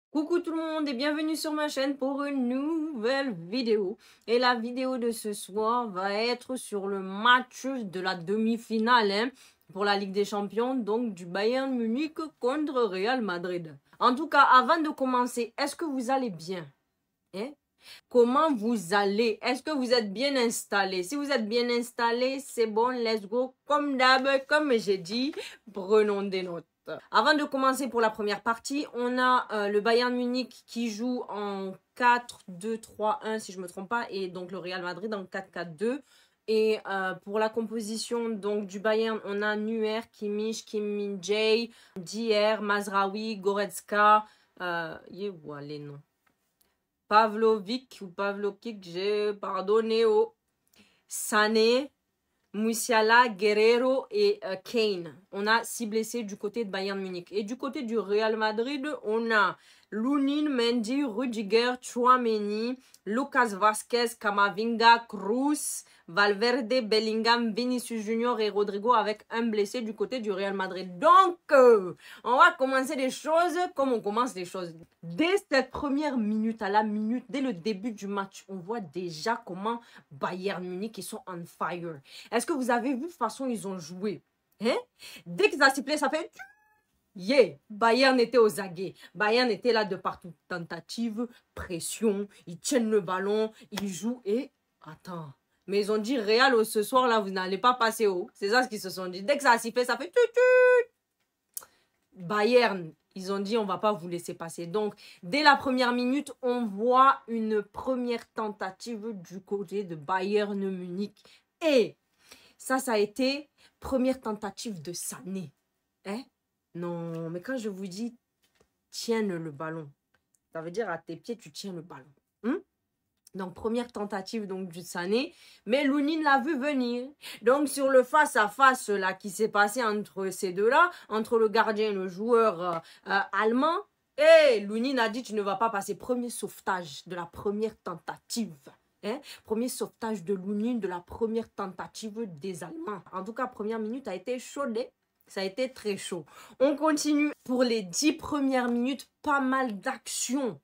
Coucou tout le monde et bienvenue sur ma chaîne pour une nouvelle vidéo. Et la vidéo de ce soir va être sur le match de la demi-finale pour la Ligue des Champions, donc du Bayern Munich contre Real Madrid. En tout cas, avant de commencer, est-ce que vous allez bien? Hein? Comment vous allez? Est-ce que vous êtes bien installé? Si vous êtes bien installé, c'est bon, let's go. Comme d'hab, comme j'ai dit, prenons des notes. Avant de commencer pour la première partie, on a le Bayern Munich qui joue en 4-2-3-1 si je ne me trompe pas, et donc le Real Madrid en 4-4-2. Et pour la composition donc du Bayern, on a Neuer, Kimmich, Kim Min-jae, Dier, Mazraoui, Goretzka, les noms. Pavlovic ou Pavlovic, j'ai pardonné au Sané, Musiala, Guerrero et Kane. On a 6 blessés du côté de Bayern Munich. Et du côté du Real Madrid, on a Lunin, Mendy, Rudiger, Tchouaméni, Lucas Vazquez, Camavinga, Kroos, Valverde, Bellingham, Vinicius Junior et Rodrigo avec un blessé du côté du Real Madrid. Donc, on va commencer les choses comme on commence les choses. Dès cette première minute, à la minute, dès le début du match, on voit déjà comment Bayern Munich, ils sont on fire. Est-ce que vous avez vu de façon ils ont joué? Hein? Dès que ça sifflait, ça fait... Yeah, Bayern était aux aguets. Bayern était là de partout. Tentative, pression, ils tiennent le ballon, ils jouent et... Attends. Mais ils ont dit, Real, ce soir, là, vous n'allez pas passer haut. C'est ça ce qu'ils se sont dit. Dès que ça a sifflé, ça fait... Bayern, ils ont dit, on va pas vous laisser passer. Donc, dès la première minute, on voit une première tentative du côté de Bayern Munich. Et ça a été première tentative de Sané. Hein? Non, mais quand je vous dis, tiens le ballon, ça veut dire à tes pieds, tu tiens le ballon. Donc, première tentative donc, du Sané. Mais Lunin l'a vu venir. Donc, sur le face-à-face là qui s'est passé entre ces deux-là, entre le gardien et le joueur allemand, Lunin a dit, tu ne vas pas passer. Premier sauvetage de la première tentative. Hein? Premier sauvetage de Lunin de la première tentative des Allemands. En tout cas, première minute a été chaude. Ça a été très chaud. On continue pour les 10 premières minutes. Pas mal d'actions.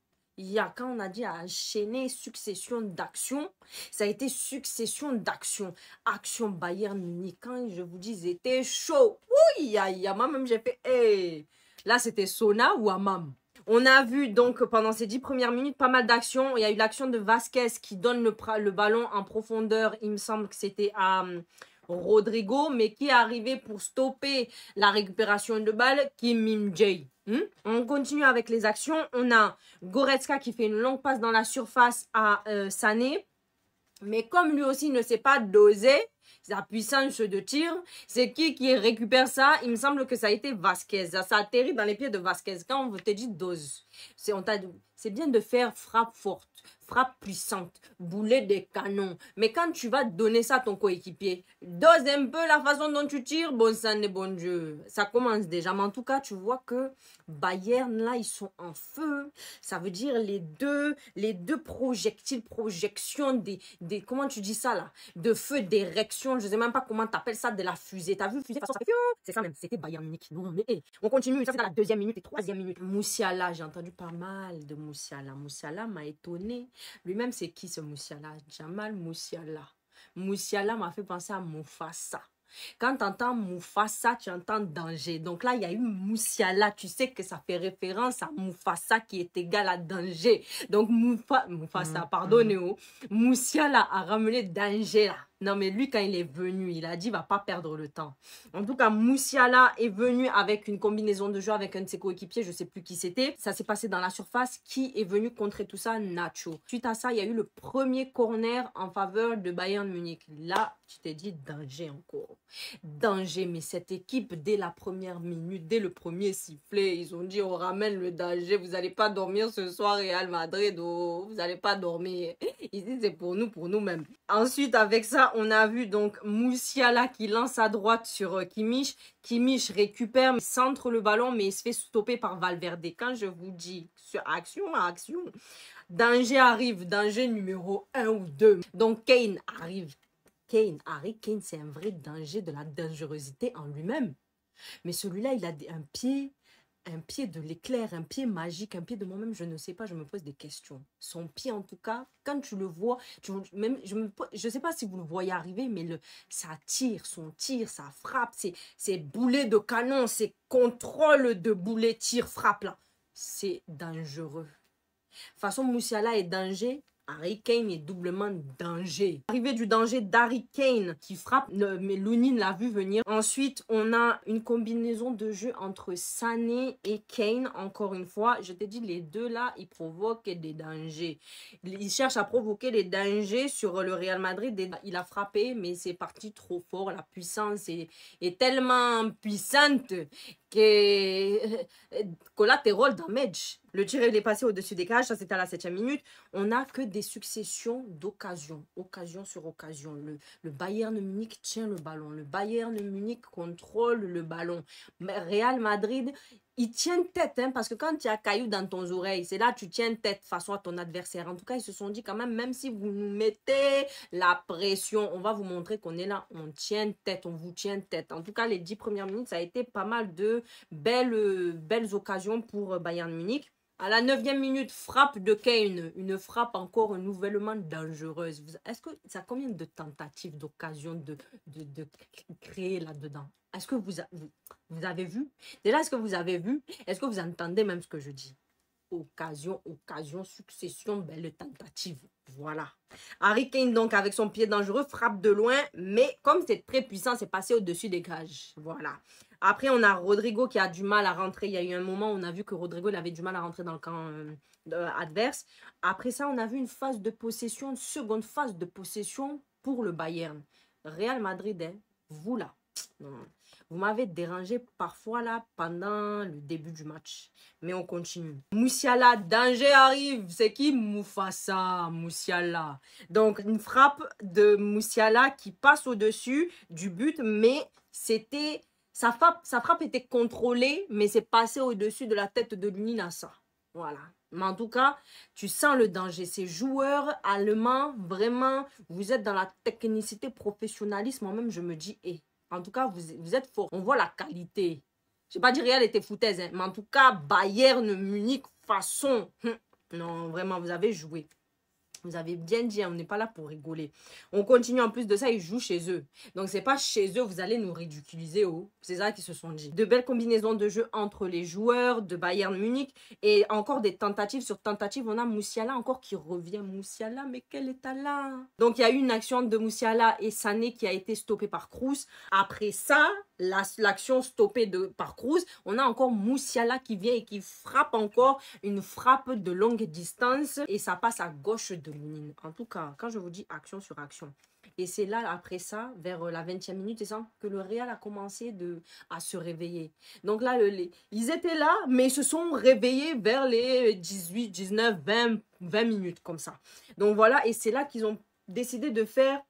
Quand on a dit à enchaîner succession d'actions, ça a été succession d'actions. Action Bayern Munich. Quand je vous dis, c'était chaud. Oui, moi-même, j'ai fait, hey. Là, c'était Sona ou Amam. On a vu donc pendant ces 10 premières minutes pas mal d'actions. Il y a eu l'action de Vasquez qui donne le ballon en profondeur. Il me semble que c'était à Rodrigo, mais qui est arrivé pour stopper la récupération de balle, Kim Min-jae. On continue avec les actions. On a Goretzka qui fait une longue passe dans la surface à Sané. Mais comme lui aussi ne sait pas doser sa puissance de tir, c'est qui récupère ça? Il me semble que ça a été Vasquez. Ça atterrit dans les pieds de Vasquez. Quand on te dit dose, c'est bien de faire frappe forte, frappe puissante, boulet des canons. Mais quand tu vas donner ça à ton coéquipier, dose un peu la façon dont tu tires, bon sang de bon Dieu. Ça commence déjà. Mais en tout cas, tu vois que Bayern, là, ils sont en feu. Ça veut dire les deux projectiles, projections comment tu dis ça là? De feu, d'érection, je sais même pas comment t'appelles ça, de la fusée. T'as vu fusée, de toute façon, ça fait c'est ça même, c'était Bayern Munich. Non, mais on continue, ça c'est dans la deuxième minute et troisième minute. Musiala, j'ai entendu pas mal de Musiala. Musiala m'a étonné. Lui-même, c'est qui ce Musiala? Jamal Musiala. Musiala m'a fait penser à Mufasa. Quand tu entends Mufasa, tu entends danger. Donc là, il y a eu Musiala. Tu sais que ça fait référence à Mufasa qui est égal à danger. Donc Mufasa, pardonnez-moi. Musiala a ramené danger là. Non, mais lui, quand il est venu, il a dit, il va pas perdre le temps. En tout cas, Musiala est venu avec une combinaison de jeu avec un de ses coéquipiers, je sais plus qui c'était. Ça s'est passé dans la surface. Qui est venu contrer tout ça? Nacho. Suite à ça, il y a eu le premier corner en faveur de Bayern Munich. Là, tu t'es dit, danger encore. Danger, mais cette équipe, dès la première minute, dès le premier sifflet, ils ont dit, on ramène le danger. Vous n'allez pas dormir ce soir, Real Madrid. Oh, vous n'allez pas dormir. Ici, c'est pour nous-mêmes. Ensuite, avec ça, on a vu donc Musiala qui lance à droite sur Kimmich. Kimmich récupère, centre le ballon, mais il se fait stopper par Valverde. Quand je vous dis sur action à action, danger arrive, danger numéro 1 ou 2. Donc Kane arrive. Harry Kane, c'est un vrai danger de la dangerosité en lui-même. Mais celui-là, il a un pied un pied de l'éclair, un pied magique, un pied de moi-même, je ne sais pas, je me pose des questions. Son pied, en tout cas, quand tu le vois, même, je sais pas si vous le voyez arriver, mais ça tire, son tir, ça frappe, c'est boulet de canon, c'est contrôle de boulet, tir, frappe, là. C'est dangereux. De toute façon, Musiala est danger. Harry Kane est doublement danger. Arrivée du danger d'Harry Kane qui frappe, mais Lunin l'a vu venir. Ensuite, on a une combinaison de jeu entre Sané et Kane. Encore une fois, je t'ai dit, les deux là, ils provoquent des dangers. Ils cherchent à provoquer des dangers sur le Real Madrid. Il a frappé, mais c'est parti trop fort. La puissance est tellement puissante que collateral damage. Le tir il est passé au-dessus des cages, ça c'était à la 7e minute. On n'a que des successions d'occasions, occasion sur occasion. Le Bayern Munich tient le ballon, le Bayern Munich contrôle le ballon. Mais Real Madrid, ils tiennent tête, hein, parce que quand tu as caillou dans ton oreille, c'est là que tu tiens tête face à ton adversaire. En tout cas, ils se sont dit quand même si vous nous mettez la pression, on va vous montrer qu'on est là, on tient tête, on vous tient tête. En tout cas, les 10 premières minutes, ça a été pas mal de belles occasions pour Bayern Munich. À la 9e minute, frappe de Kane, une frappe encore nouvellement dangereuse. Est-ce que ça a combien de tentatives, d'occasions de créer là-dedans? Est-ce que vous avez vu? Déjà, est-ce que vous avez vu? Est-ce que vous entendez même ce que je dis? Occasion, succession, belle tentative. Voilà. Harry Kane, donc, avec son pied dangereux, frappe de loin, mais comme c'est très puissant, c'est passé au-dessus des cages. Voilà. Après, on a Rodrigo qui a du mal à rentrer. Il y a eu un moment où on a vu que Rodrigo il avait du mal à rentrer dans le camp adverse. Après ça, on a vu une phase de possession, une seconde phase de possession pour le Bayern. Real Madrid, hein, vous là. Non. Vous m'avez dérangé parfois là pendant le début du match. Mais on continue. Musiala, danger arrive. C'est qui? Mufasa, Musiala. Donc une frappe de Musiala qui passe au-dessus du but. Mais c'était... Sa frappe était contrôlée, mais c'est passé au-dessus de la tête de Lunina. Voilà. Mais en tout cas, tu sens le danger. Ces joueurs allemands, vraiment, vous êtes dans la technicité, professionnalisme. Moi-même, je me dis, en tout cas, vous êtes fort. On voit la qualité. Je n'ai pas dit Real était foutaise, hein, mais en tout cas, Bayern Munich, façon. Non, vraiment, vous avez joué. Vous avez bien dit, on n'est pas là pour rigoler. On continue, en plus de ça, ils jouent chez eux. Donc, c'est pas chez eux, vous allez nous ridiculiser. Oh. C'est ça qu'ils se sont dit. De belles combinaisons de jeu entre les joueurs de Bayern Munich. Et encore des tentatives sur tentatives. On a Musiala encore qui revient. Musiala, mais quel état là? Donc, il y a eu une action de Musiala et Sané qui a été stoppée par Kroos. Après ça, l'action stoppée par Kroos, on a encore Musiala qui vient et qui frappe encore une frappe de longue distance. Et ça passe à gauche de Lunin. En tout cas, quand je vous dis action sur action. Et c'est là, après ça, vers la 20e minute, c'est ça, que le Real a commencé à se réveiller. Donc là, ils étaient là, mais ils se sont réveillés vers les 18, 19, 20 minutes, comme ça. Donc voilà, et c'est là qu'ils ont décidé de faire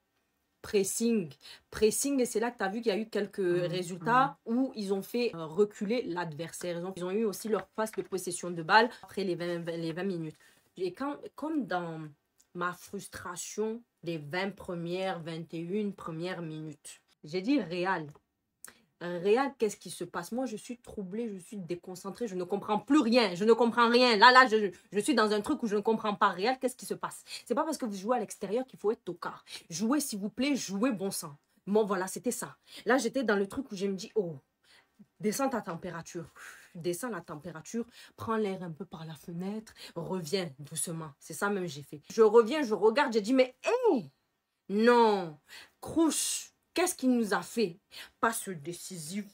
pressing. Pressing, et c'est là que tu as vu qu'il y a eu quelques résultats où ils ont fait reculer l'adversaire. Ils ont eu aussi leur phase de possession de balle après les 20 minutes. Et comme dans ma frustration des 21 premières minutes, j'ai dit Real. Real, qu'est-ce qui se passe? Moi, je suis troublée, je suis déconcentrée, je ne comprends plus rien, je ne comprends rien. Là, je suis dans un truc où je ne comprends pas. Real, qu'est-ce qui se passe? C'est pas parce que vous jouez à l'extérieur qu'il faut être tocard. Jouez, s'il vous plaît, jouez bon sang. Bon, voilà, c'était ça. Là, j'étais dans le truc où je me dis, oh, descends ta température. Descends la température, prends l'air un peu par la fenêtre, reviens doucement. C'est ça même j'ai fait. Je reviens, je regarde, j'ai dit, mais hé, non, Kroos, qu'est-ce qu'il nous a fait? Passe décisif.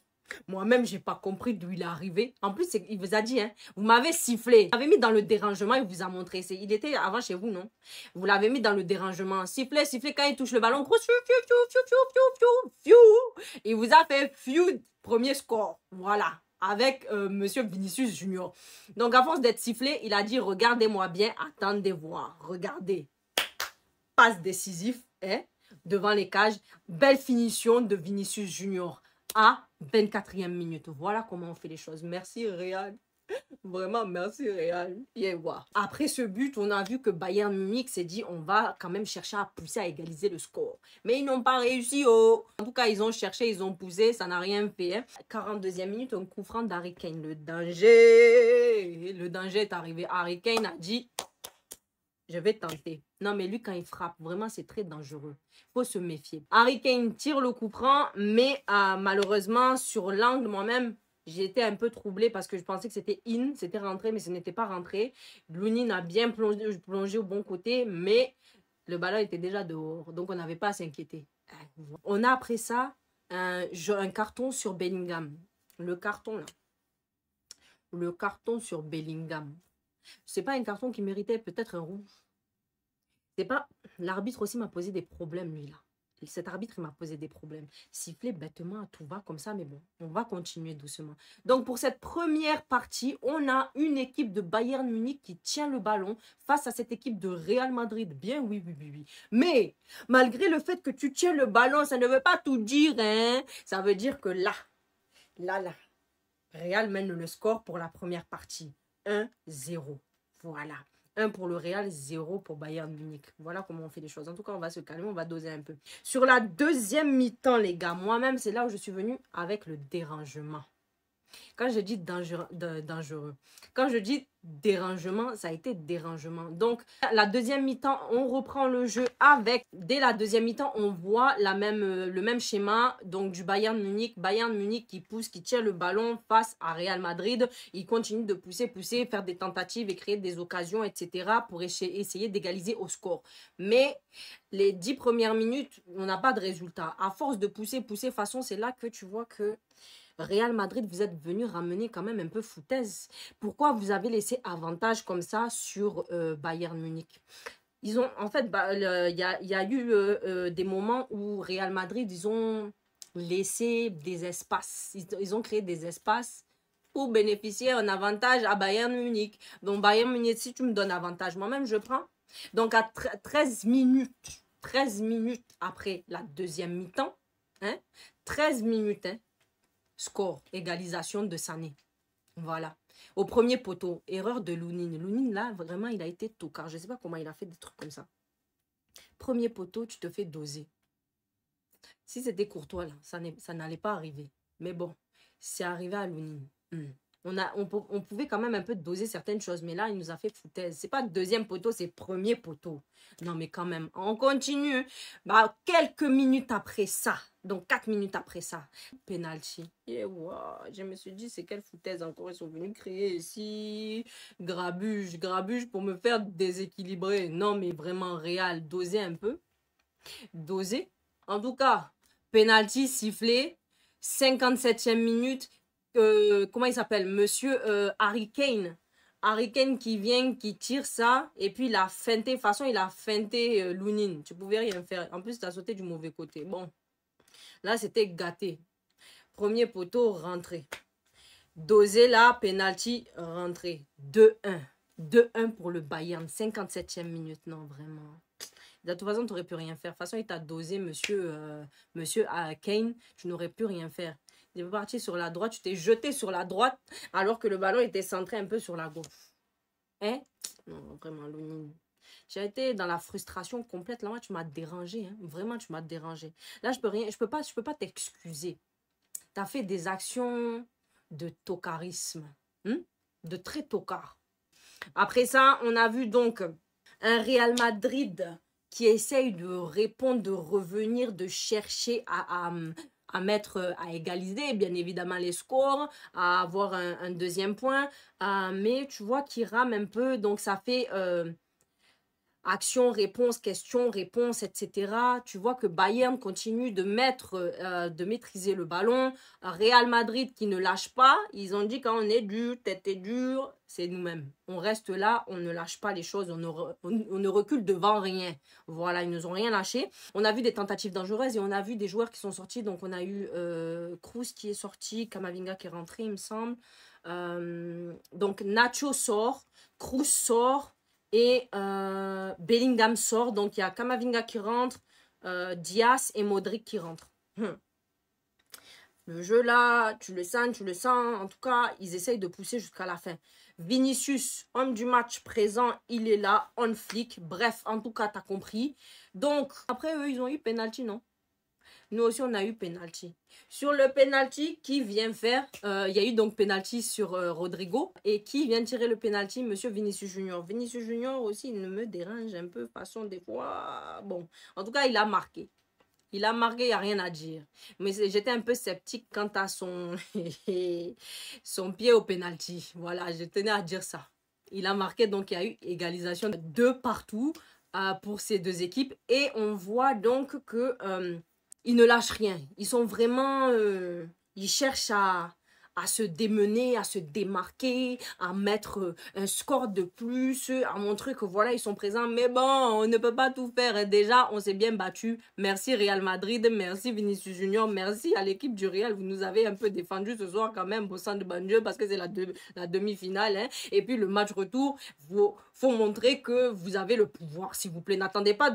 Moi-même, j'ai pas compris d'où il est arrivé. En plus, il vous a dit, hein, vous m'avez sifflé. Vous l'avez mis dans le dérangement, il vous a montré. Il était avant chez vous, non? Vous l'avez mis dans le dérangement. Sifflé, quand il touche le ballon. Kroos, il vous a fait premier score. Voilà. Avec Monsieur Vinicius Junior. Donc, à force d'être sifflé, il a dit, regardez-moi bien, attendez voir. Regardez. Passe décisif, hein, devant les cages. Belle finition de Vinicius Junior à 24e minute. Voilà comment on fait les choses. Merci, Real. Vraiment, merci Real. Yeah, wow. Après ce but, on a vu que Bayern Munich s'est dit on va quand même chercher à pousser à égaliser le score. Mais ils n'ont pas réussi. Oh. En tout cas, ils ont cherché, ils ont poussé, ça n'a rien fait. Hein. 42e minute, un coup franc d'Harry Kane. Le danger. Le danger est arrivé. Harry Kane a dit je vais tenter. Non, mais lui, quand il frappe, vraiment, c'est très dangereux. Il faut se méfier. Harry Kane tire le coup franc, mais malheureusement, sur l'angle, moi-même, j'ai été un peu troublée parce que je pensais que c'était in, c'était rentré, mais ce n'était pas rentré. Lounine a bien plongé au bon côté, mais le ballon était déjà dehors. Donc, on n'avait pas à s'inquiéter. On a après ça un carton sur Bellingham. Le carton, là. Le carton sur Bellingham. C'est pas un carton qui méritait peut-être un rouge. C'est pas... L'arbitre aussi m'a posé des problèmes, lui, là. Cet arbitre, il m'a posé des problèmes. Siffler bêtement à tout va comme ça, mais bon, on va continuer doucement. Donc, pour cette première partie, on a une équipe de Bayern Munich qui tient le ballon face à cette équipe de Real Madrid. Bien, oui, oui, oui, oui. Mais, malgré le fait que tu tiens le ballon, ça ne veut pas tout dire, hein. Ça veut dire que là, Real mène le score pour la première partie. 1-0. Voilà. 1 pour le Real, 0 pour Bayern Munich. Voilà comment on fait les choses. En tout cas, on va se calmer, on va doser un peu. Sur la deuxième mi-temps, les gars, moi-même, c'est là où je suis venue avec le dérangement. Quand je dis dangereux, quand je dis dérangement, ça a été dérangement. Donc, la deuxième mi-temps, on reprend le jeu avec, dès la deuxième mi-temps, on voit le même schéma, donc du Bayern Munich qui pousse, qui tire le ballon face à Real Madrid. Il continue de pousser, faire des tentatives et créer des occasions, etc. pour essayer d'égaliser au score. Mais les 10 premières minutes, on n'a pas de résultat. À force de pousser, façon, c'est là que tu vois que Real Madrid, vous êtes venu ramener quand même un peu foutaise. Pourquoi vous avez laissé avantage comme ça sur Bayern Munich? Ils ont, en fait, il y a eu des moments où Real Madrid, ils ont laissé des espaces. Ils ont créé des espaces pour bénéficier d'un avantage à Bayern Munich. Donc, Bayern Munich, si tu me donnes avantage, moi-même, je prends. Donc, à 13 minutes après la deuxième mi-temps, hein, 13 minutes, hein, score, égalisation de Sané. Voilà. Au premier poteau, erreur de Lounine. Lounine, là, vraiment, il a été tocard. Je ne sais pas comment il a fait des trucs comme ça. Premier poteau, tu te fais doser. Si c'était Courtois, là, ça n'allait pas arriver. Mais bon, c'est arrivé à Lounine. On pouvait quand même un peu doser certaines choses, mais là, il nous a fait foutaise. C'est pas deuxième poteau, c'est premier poteau. Non, mais quand même, on continue. Bah, quelques minutes après ça, donc 4 minutes après ça, penalty. Et wow, je me suis dit, c'est quelle foutaise encore ils sont venus créer ici. Grabuge pour me faire déséquilibrer. Non, mais vraiment, Real, doser un peu. Doser. En tout cas, penalty sifflé, 57e minute. Comment il s'appelle? Monsieur Harry Kane. Harry Kane qui vient, qui tire ça. Et puis il a feinté. De toute façon, il a feinté Lounine. Tu pouvais rien faire. En plus, tu as sauté du mauvais côté. Bon. Là, c'était gâté. Premier poteau, rentré. Dosé là, penalty, rentré. 2-1. 2-1 pour le Bayern. 57e minute. Non, vraiment. De toute façon, tu n'aurais pu rien faire. De toute façon, il t'a dosé, monsieur Kane. Tu n'aurais pu rien faire. Il est parti sur la droite, tu t'es jeté sur la droite alors que le ballon était centré un peu sur la gauche. Hein? Non, vraiment, Lounine. J'ai été dans la frustration complète. Là, moi, tu m'as dérangé. Hein? Vraiment, tu m'as dérangé. Là, je peux pas t'excuser. Tu as fait des actions de tocarisme. De très tocard. Après ça, on a vu donc un Real Madrid qui essaye de répondre, de revenir, de chercher à égaliser, bien évidemment, les scores, à avoir un deuxième point. Mais tu vois qu'il rame un peu, donc ça fait action, réponse, question, réponse, etc. Tu vois que Bayern continue de maîtriser le ballon. Real Madrid qui ne lâche pas. Ils ont dit quand on est dur, tête est dure, c'est nous-mêmes. On reste là, on ne lâche pas les choses, on ne recule devant rien. Voilà, ils nous ont rien lâché. On a vu des tentatives dangereuses et on a vu des joueurs qui sont sortis. Donc on a eu Kroos qui est sorti, Kamavinga qui est rentré, il me semble. Donc Nacho sort, Kroos sort. Et Bellingham sort, donc il y a Kamavinga qui rentre, Diaz et Modric qui rentrent. Le jeu là, tu le sens, tu le sens. En tout cas, ils essayent de pousser jusqu'à la fin. Vinicius, homme du match présent, il est là, on flic. Bref, en tout cas, tu as compris. Donc, après eux, ils ont eu penalty, non? Nous aussi, on a eu penalty. Sur le penalty, qui vient faire il y a eu donc penalty sur Rodrigo. Et qui vient tirer le penalty? Monsieur Vinicius Junior. Vinicius Junior aussi, il me dérange un peu, façon des fois. Bon, en tout cas, il a marqué. Il a marqué, il n'y a rien à dire. Mais j'étais un peu sceptique quant à son, son pied au penalty. Voilà, je tenais à dire ça. Il a marqué, donc il y a eu égalisation de 2 partout pour ces deux équipes. Et on voit donc que ils ne lâchent rien. Ils sont vraiment... ils cherchent à se démener, à se démarquer, à mettre un score de plus, à montrer que voilà, ils sont présents. Mais bon, on ne peut pas tout faire. Déjà, on s'est bien battu. Merci Real Madrid, merci Vinicius Junior, merci à l'équipe du Real. Vous nous avez un peu défendu ce soir quand même au centre de Banlieue parce que c'est la demi-finale. Hein. Et puis le match retour, faut montrer que vous avez le pouvoir, s'il vous plaît. N'attendez pas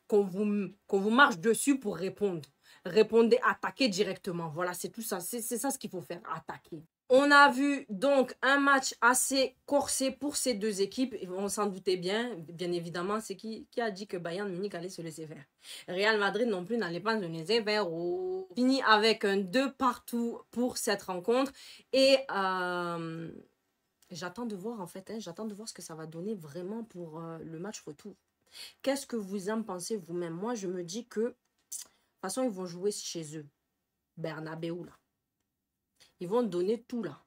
qu'on vous marche dessus pour répondre. Répondez, attaquez directement. Voilà, c'est tout ça. C'est ça ce qu'il faut faire, attaquer. On a vu donc un match assez corsé pour ces deux équipes. On s'en doutait bien évidemment. C'est qui a dit que Bayern Munich allait se laisser faire. Real Madrid non plus n'allait pas se laisser faire. Oh. Fini avec un 2 partout pour cette rencontre. Et j'attends de voir en fait. Hein, j'attends de voir ce que ça va donner vraiment pour le match retour. Qu'est-ce que vous en pensez vous-même? Moi, je me dis que de toute façon, ils vont jouer chez eux. Bernabeu, là. Ils vont donner tout, là.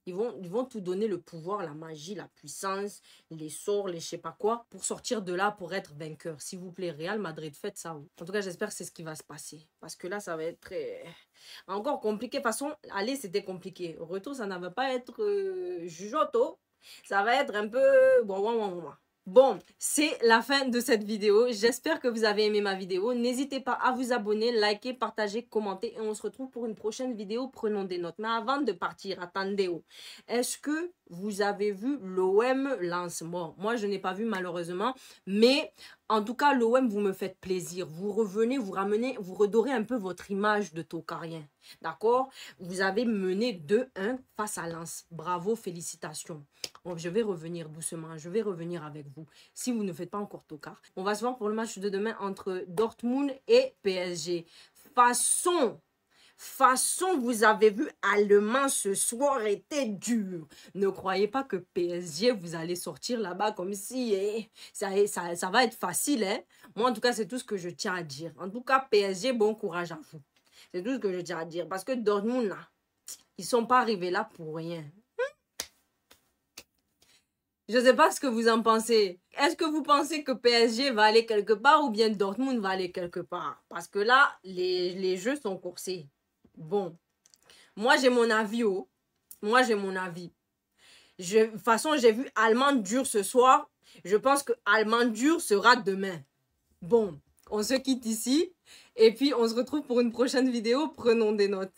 Ils vont tout donner, le pouvoir, la magie, la puissance, les sorts, les je sais pas quoi, pour sortir de là, pour être vainqueur. S'il vous plaît, Real Madrid, faites ça. En tout cas, j'espère que c'est ce qui va se passer. Parce que là, ça va être très... encore compliqué. De toute façon, aller, c'était compliqué. Retour, ça ne va pas être jugeoto. Ça va être un peu... Bon, c'est la fin de cette vidéo. J'espère que vous avez aimé ma vidéo. N'hésitez pas à vous abonner, liker, partager, commenter. Et on se retrouve pour une prochaine vidéo. Prenons des notes. Mais avant de partir, attendez. Est-ce que vous avez vu l'OM Lens? Bon, moi, je n'ai pas vu malheureusement. Mais en tout cas, l'OM, vous me faites plaisir. Vous revenez, vous ramenez, vous redorez un peu votre image de Tokarien. D'accord? Vous avez mené 2-1 face à Lens. Bravo, félicitations. Bon, je vais revenir doucement. Je vais revenir avec vous. Si vous ne faites pas encore Tokar. On va se voir pour le match de demain entre Dortmund et PSG. Façon, vous avez vu, Allemand ce soir était dur. Ne croyez pas que PSG, vous allez sortir là-bas comme si ça va être facile. Hein? Moi, en tout cas, c'est tout ce que je tiens à dire. En tout cas, PSG, bon courage à vous. C'est tout ce que je tiens à dire. Parce que Dortmund, là, ils ne sont pas arrivés là pour rien. Je ne sais pas ce que vous en pensez. Est-ce que vous pensez que PSG va aller quelque part ou bien Dortmund va aller quelque part? Parce que là, les jeux sont coursés. Bon, moi j'ai mon avis. Oh. Moi j'ai mon avis. De toute façon, j'ai vu Allemand dur ce soir. Je pense que Allemand dur sera demain. Bon, on se quitte ici. Et puis on se retrouve pour une prochaine vidéo. Prenons des notes.